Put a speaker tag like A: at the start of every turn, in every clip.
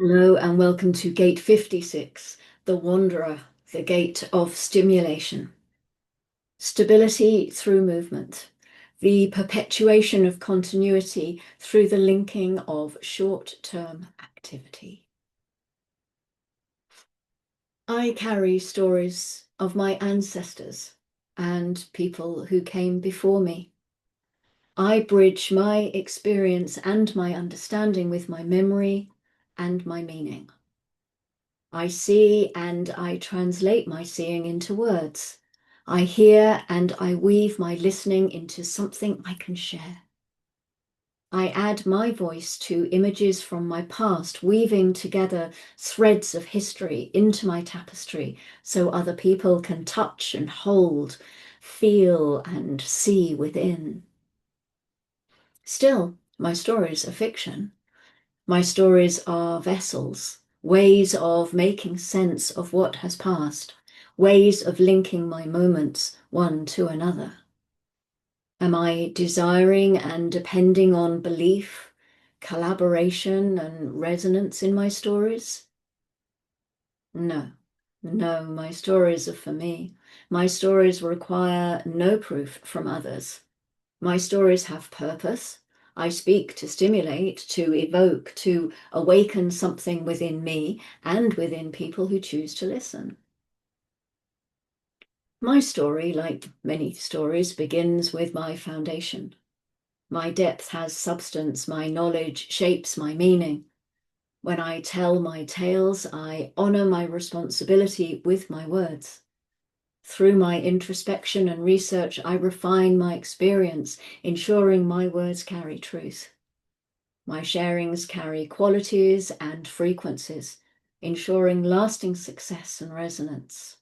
A: Hello and welcome to Gate 56, The Wanderer, the Gate of Stimulation. Stability through movement, the perpetuation of continuity through the linking of short-term activity. I carry stories of my ancestors and people who came before me. I bridge my experience and my understanding with my memory and my meaning. I see and I translate my seeing into words. I hear and I weave my listening into something I can share. I add my voice to images from my past, weaving together threads of history into my tapestry so other people can touch and hold, feel and see within. Still, my stories are fiction. My stories are vessels, ways of making sense of what has passed, ways of linking my moments one to another. Am I desiring and depending on belief, collaboration, and resonance in my stories? No, no, my stories are for me. My stories require no proof from others. My stories have purpose. I speak to stimulate, to evoke, to awaken something within me and within people who choose to listen. My story, like many stories, begins with my foundation. My depth has substance, my knowledge shapes my meaning. When I tell my tales, I honor my responsibility with my words. Through my introspection and research, I refine my experience, ensuring my words carry truth. My sharings carry qualities and frequencies, ensuring lasting success and resonance.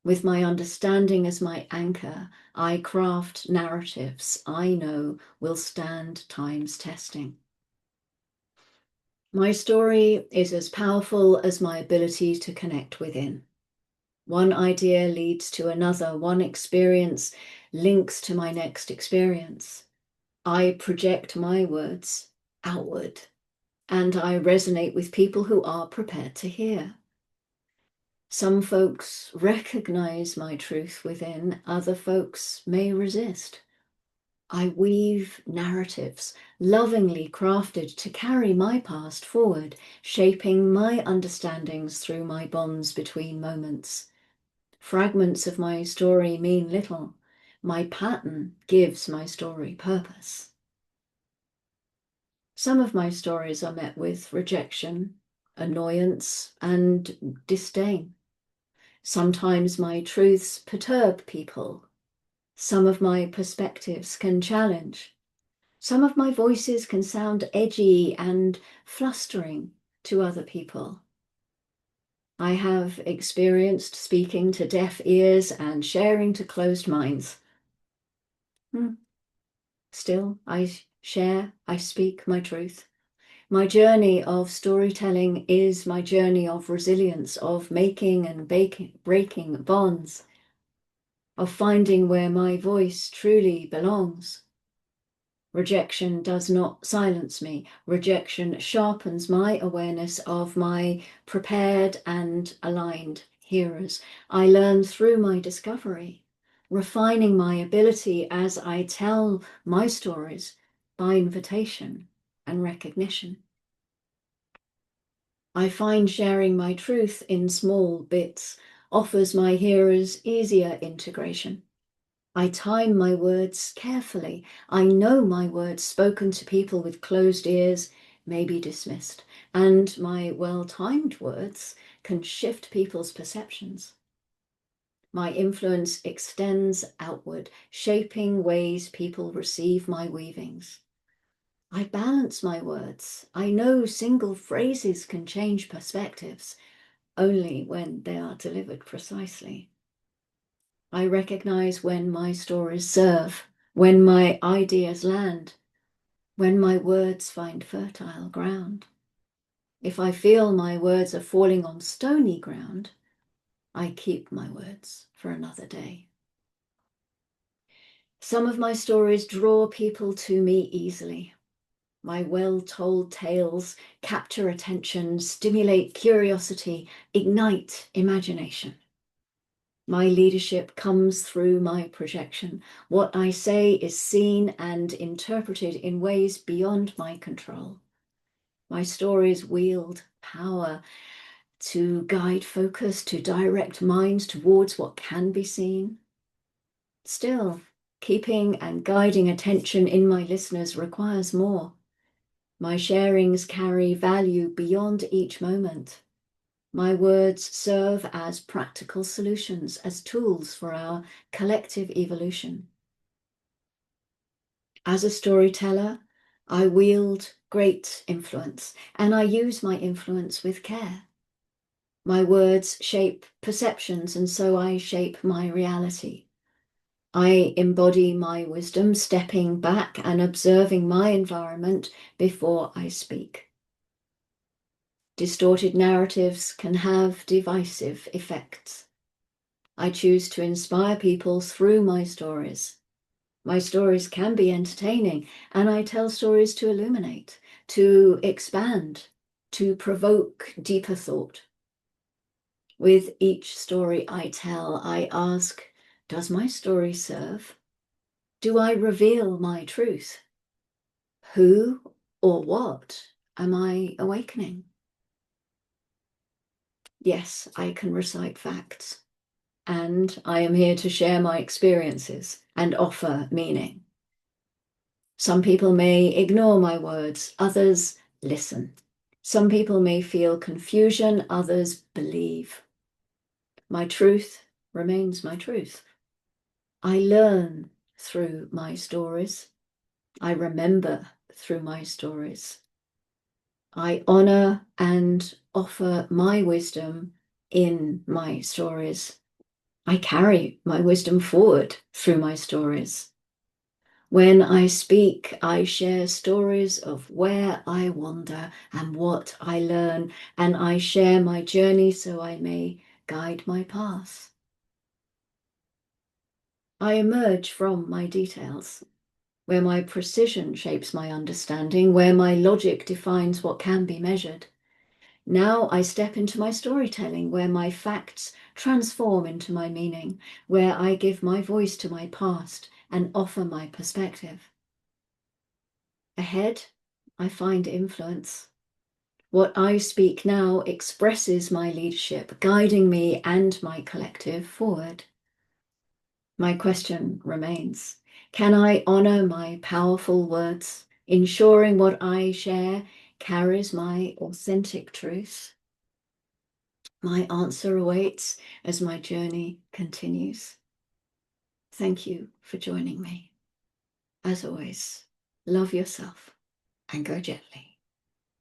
A: With my understanding as my anchor, I craft narratives I know will stand time's testing. My story is as powerful as my ability to connect within. One idea leads to another, one experience links to my next experience. I project my words outward, and I resonate with people who are prepared to hear. Some folks recognize my truth within, other folks may resist. I weave narratives lovingly crafted to carry my past forward, shaping my understandings through my bonds between moments. Fragments of my story mean little. My pattern gives my story purpose. Some of my stories are met with rejection, annoyance, and disdain. Sometimes my truths perturb people. Some of my perspectives can challenge. Some of my voices can sound edgy and flustering to other people. I have experienced speaking to deaf ears and sharing to closed minds. Still, I share, I speak my truth. My journey of storytelling is my journey of resilience, of making and breaking bonds, of finding where my voice truly belongs. Rejection does not silence me. Rejection sharpens my awareness of my prepared and aligned hearers. I learn through my discovery, refining my ability as I tell my stories by invitation and recognition. I find sharing my truth in small bits offers my hearers easier integration. I time my words carefully. I know my words spoken to people with closed ears may be dismissed, and my well-timed words can shift people's perceptions. My influence extends outward, shaping ways people receive my weavings. I balance my words. I know single phrases can change perspectives only when they are delivered precisely. I recognize when my stories serve, when my ideas land, when my words find fertile ground. If I feel my words are falling on stony ground, I keep my words for another day. Some of my stories draw people to me easily. My well-told tales capture attention, stimulate curiosity, ignite imagination. My leadership comes through my projection. What I say is seen and interpreted in ways beyond my control. My stories wield power to guide focus, to direct minds towards what can be seen. Still, keeping and guiding attention in my listeners requires more. My sharings carry value beyond each moment. My words serve as practical solutions, as tools for our collective evolution. As a storyteller, I wield great influence, and I use my influence with care. My words shape perceptions, and so I shape my reality. I embody my wisdom, stepping back and observing my environment before I speak. Distorted narratives can have divisive effects. I choose to inspire people through my stories. My stories can be entertaining, and I tell stories to illuminate, to expand, to provoke deeper thought. With each story I tell, I ask, does my story serve? Do I reveal my truth? Who or what am I awakening? Yes, I can recite facts, and I am here to share my experiences and offer meaning. Some people may ignore my words, others listen. Some people may feel confusion, others believe. My truth remains my truth. I learn through my stories. I remember through my stories. I honor and offer my wisdom in my stories. I carry my wisdom forward through my stories. When I speak, I share stories of where I wander and what I learn, and I share my journey so I may guide my path. I emerge from my details, where my precision shapes my understanding, where my logic defines what can be measured. Now I step into my storytelling, where my facts transform into my meaning, where I give my voice to my past and offer my perspective. Ahead, I find influence. What I speak now expresses my leadership, guiding me and my collective forward. My question remains, can I honor my powerful words, ensuring what I share carries my authentic truth? My answer awaits as my journey continues. Thank you for joining me. As always, love yourself and go gently.